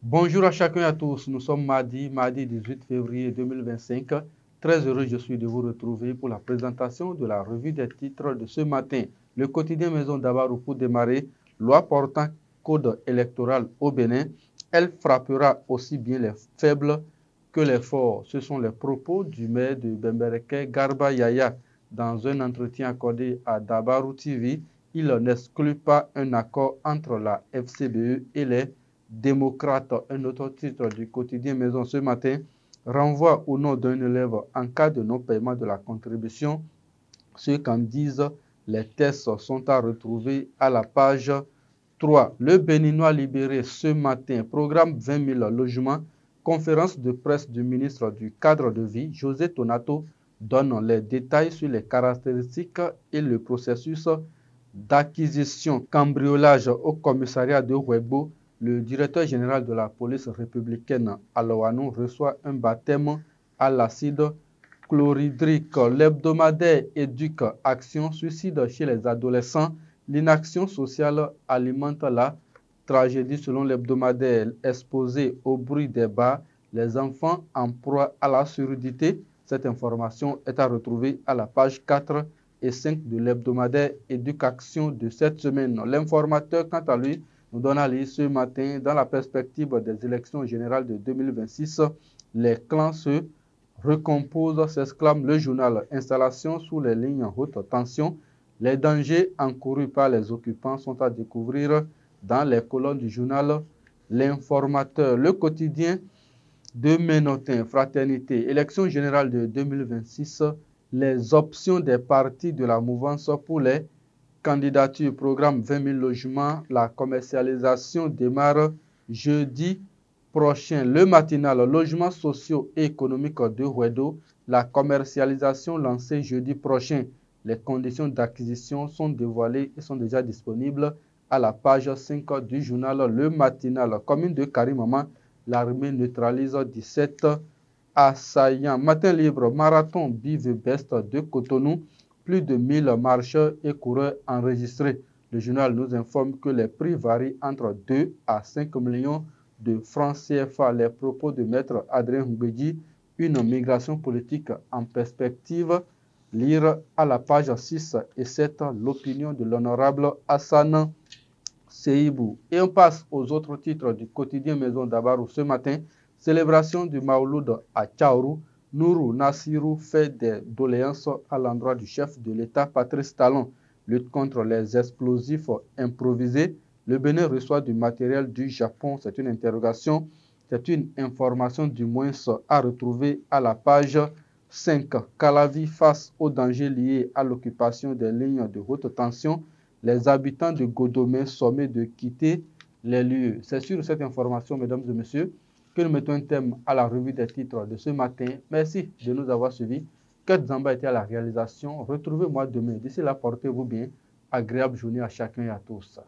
Bonjour à chacun et à tous. Nous sommes mardi 18 février 2025. Très heureux je suis de vous retrouver pour la présentation de la revue des titres de ce matin. Le quotidien Maison d'Abarou pour démarrer. Loi portant code électoral au Bénin. Elle frappera aussi bien les faibles que les forts. Ce sont les propos du maire de Bembereke, Garba Yaya, dans un entretien accordé à Dabarou TV. Il n'exclut pas un accord entre la FCBE et les démocrates. Un autre titre du quotidien Maison ce matin renvoie au nom d'un élève en cas de non-paiement de la contribution. Ce qu'en disent les tests sont à retrouver à la page 3. Le Béninois libéré ce matin, programme 20 000 logements. Conférence de presse du ministre du cadre de vie, José Tonato, donne les détails sur les caractéristiques et le processus d'acquisition. Cambriolage au commissariat de Huebo. Le directeur général de la police républicaine, Aloanou, reçoit un baptême à l'acide chlorhydrique. L'hebdomadaire éduque action suicide chez les adolescents. L'inaction sociale alimente la tragédie selon l'hebdomadaire exposé au bruit des bars. Les enfants en proie à la surdité. Cette information est à retrouver à la page 4 et 5 de l'hebdomadaire éducation de cette semaine. L'informateur, quant à lui, nous donne à lire ce matin, dans la perspective des élections générales de 2026, les clans se recomposent, s'exclame le journal. Installation sous les lignes haute tension. Les dangers encourus par les occupants sont à découvrir dans les colonnes du journal L'Informateur. Le quotidien de Ménotin, Fraternité, élection générale de 2026, les options des partis de la mouvance pour les candidatures, programme 20 000 logements, la commercialisation démarre jeudi prochain. Le matinal, logements sociaux et économiques de Huedo, la commercialisation lancée jeudi prochain. Les conditions d'acquisition sont dévoilées et sont déjà disponibles à la page 5 du journal Le Matinal. Commune de Karimama, l'armée neutralise 17 assaillants. Matin libre, marathon Bive Best de Cotonou, plus de 1000 marcheurs et coureurs enregistrés. Le journal nous informe que les prix varient entre 2 à 5 millions de francs CFA. Les propos de maître Adrien Mbedi, une migration politique en perspective. Lire à la page 6 et 7 l'opinion de l'honorable Hassan Seibou. Et on passe aux autres titres du quotidien Maison d'Abarou ce matin. Célébration du Maouloud à Tchaourou. Nourou Nassirou fait des doléances à l'endroit du chef de l'État, Patrice Talon. Lutte contre les explosifs improvisés. Le Bénin reçoit du matériel du Japon. C'est une interrogation. C'est une information du moins à retrouver à la page 5. Calavi face aux dangers liés à l'occupation des lignes de haute tension. Les habitants de Godomé sommés de quitter les lieux. C'est sur cette information, mesdames et messieurs, que nous mettons un thème à la revue des titres de ce matin. Merci de nous avoir suivis. Kurt Zamba était à la réalisation. Retrouvez-moi demain. D'ici là, portez-vous bien. Agréable journée à chacun et à tous.